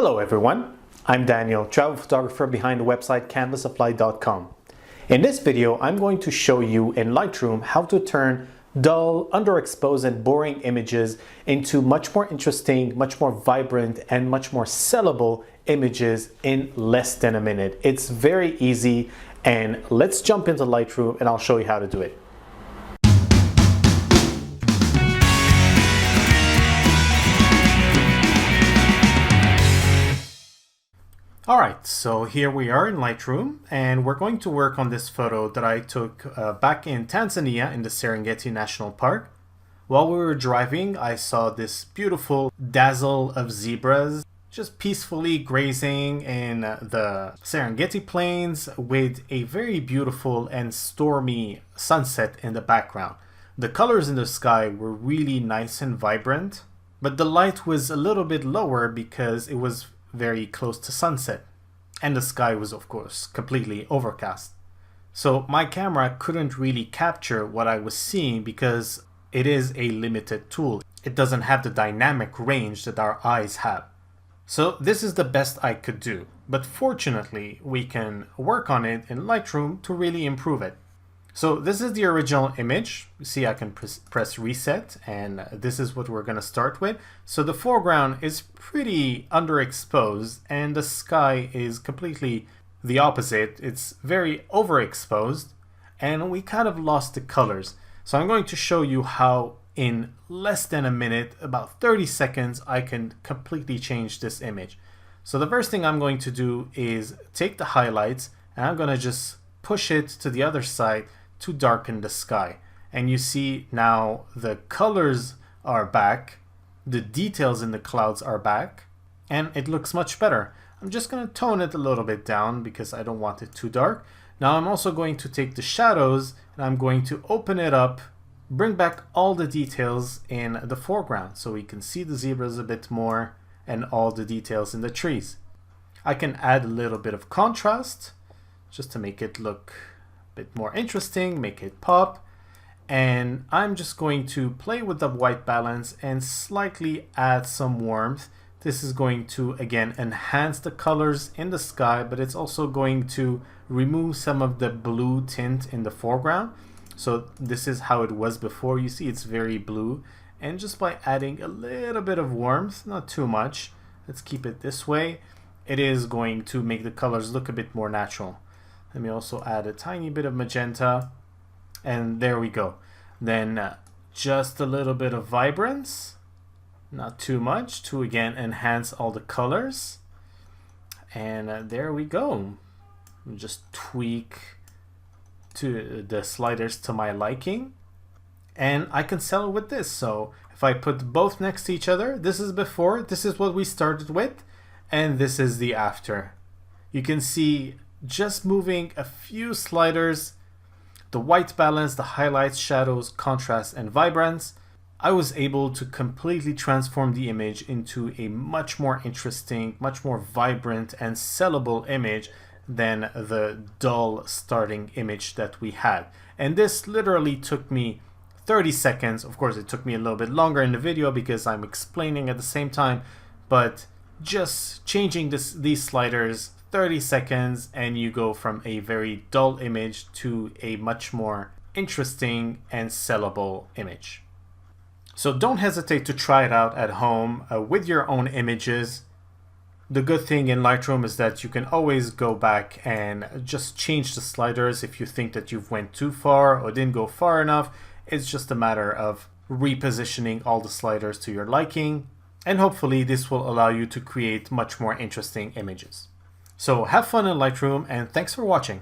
Hello everyone, I'm Daniel, travel photographer behind the website canvasapply.com. In this video, I'm going to show you in Lightroom how to turn dull, underexposed and boring images into much more interesting, much more vibrant and much more sellable images in less than a minute. It's very easy, and let's jump into Lightroom and I'll show you how to do it. Alright, so here we are in Lightroom and we're going to work on this photo that I took back in Tanzania in the Serengeti National Park. While we were driving, I saw this beautiful dazzle of zebras just peacefully grazing in the Serengeti plains with a very beautiful and stormy sunset in the background. The colors in the sky were really nice and vibrant, but the light was a little bit lower because it was very close to sunset and the sky was of course completely overcast. So my camera couldn't really capture what I was seeing because it is a limited tool. It doesn't have the dynamic range that our eyes have. So this is the best I could do, but fortunately we can work on it in Lightroom to really improve it. So this is the original image. You see, I can press reset and this is what we're going to start with. So the foreground is pretty underexposed and the sky is completely the opposite. It's very overexposed and we kind of lost the colors. So I'm going to show you how in less than a minute, about 30 seconds, I can completely change this image. So the first thing I'm going to do is take the highlights and I'm going to just push it to the other side to darken the sky. And you see now the colors are back, the details in the clouds are back, and it looks much better. I'm just going to tone it a little bit down because I don't want it too dark. Now I'm also going to take the shadows and I'm going to open it up, bring back all the details in the foreground so we can see the zebras a bit more and all the details in the trees. I can add a little bit of contrast just to make it look bit more interesting, make it pop, and I'm just going to play with the white balance and slightly add some warmth. This is going to again enhance the colors in the sky, but it's also going to remove some of the blue tint in the foreground. So this is how it was before. You see it's very blue, and just by adding a little bit of warmth, not too much, let's keep it this way, it is going to make the colors look a bit more natural. Let me also add a tiny bit of magenta, and there we go. Then just a little bit of vibrance, not too much, to again enhance all the colors. And there we go. Just tweak to the sliders to my liking, and I can sell it with this. So if I put both next to each other, this is before, this is what we started with, and this is the after. You can see just moving a few sliders, the white balance, the highlights, shadows, contrast, and vibrance, I was able to completely transform the image into a much more interesting, much more vibrant and sellable image than the dull starting image that we had. And this literally took me 30 seconds. Of course, it took me a little bit longer in the video because I'm explaining at the same time, but just changing these sliders, 30 seconds, and you go from a very dull image to a much more interesting and sellable image. So don't hesitate to try it out at home with your own images. The good thing in Lightroom is that you can always go back and just change the sliders if you think that you've went too far or didn't go far enough. It's just a matter of repositioning all the sliders to your liking, and hopefully this will allow you to create much more interesting images. So have fun in Lightroom, and thanks for watching.